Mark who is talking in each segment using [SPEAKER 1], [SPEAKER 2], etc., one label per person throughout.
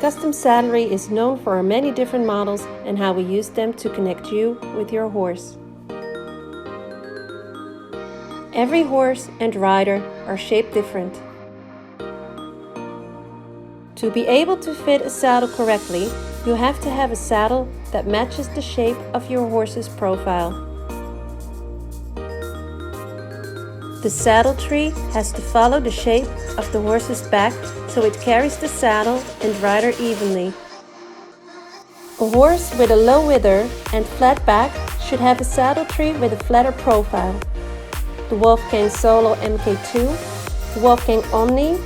[SPEAKER 1] Custom Saddlery is known for our many different models and how we use them to connect you with your horse. Every horse and rider are shaped different. To be able to fit a saddle correctly, you have to have a saddle that matches the shape of your horse's profile. The saddle tree has to follow the shape of the horse's back so it carries the saddle and rider evenly. A horse with a low wither and flat back should have a saddle tree with a flatter profile. The Wolfgang Solo MK2, the Wolfgang Omni,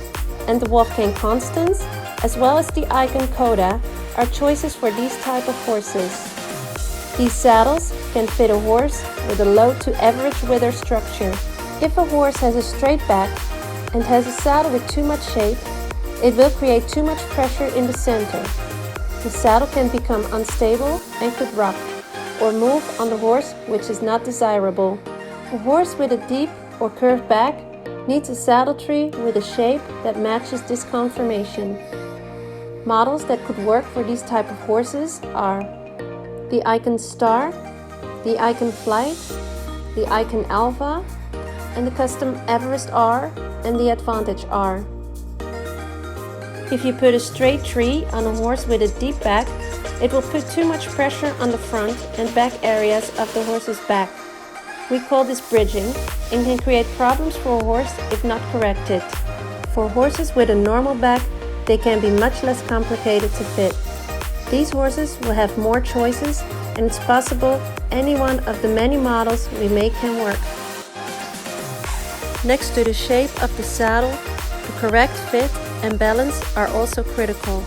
[SPEAKER 1] and the Wolfgang Constance, as well as the Icon Coda, are choices for these type of horses. These saddles can fit a horse with a low to average wither structure. If a horse has a straight back and has a saddle with too much shape, it will create too much pressure in the center. The saddle can become unstable and could rock or move on the horse, which is not desirable. A horse with a deep or curved back needs a saddle tree with a shape that matches this conformation. Models that could work for these type of horses are the Icon Star, the Icon Flight, the Icon Alpha, and the Custom Everest R and the Advantage R. If you put a straight tree on a horse with a deep back, it will put too much pressure on the front and back areas of the horse's back. We call this bridging and can create problems for a horse if not corrected. For horses with a normal back, they can be much less complicated to fit. These horses will have more choices, and it's possible any one of the many models we make can work. Next to the shape of the saddle, the correct fit and balance are also critical.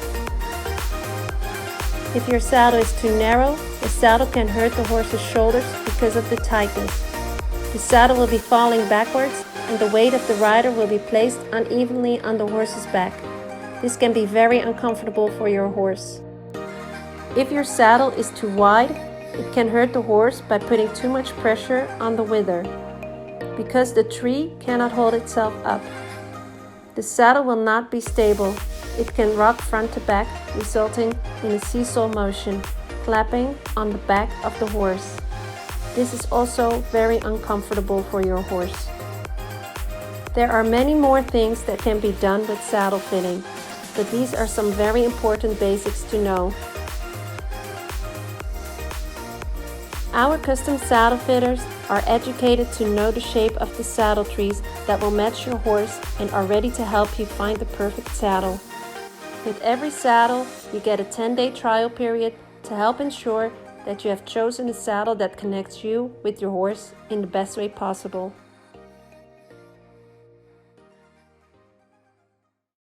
[SPEAKER 1] If your saddle is too narrow, the saddle can hurt the horse's shoulders because of the tightness. The saddle will be falling backwards and the weight of the rider will be placed unevenly on the horse's back. This can be very uncomfortable for your horse. If your saddle is too wide, it can hurt the horse by putting too much pressure on the wither, because the tree cannot hold itself up. The saddle will not be stable. It can rock front to back, resulting in a seesaw motion, clapping on the back of the horse. This is also very uncomfortable for your horse. There are many more things that can be done with saddle fitting, but these are some very important basics to know. Our custom saddle fitters are educated to know the shape of the saddle trees that will match your horse and are ready to help you find the perfect saddle. With every saddle, you get a 10-day trial period to help ensure that you have chosen a saddle that connects you with your horse in the best way possible.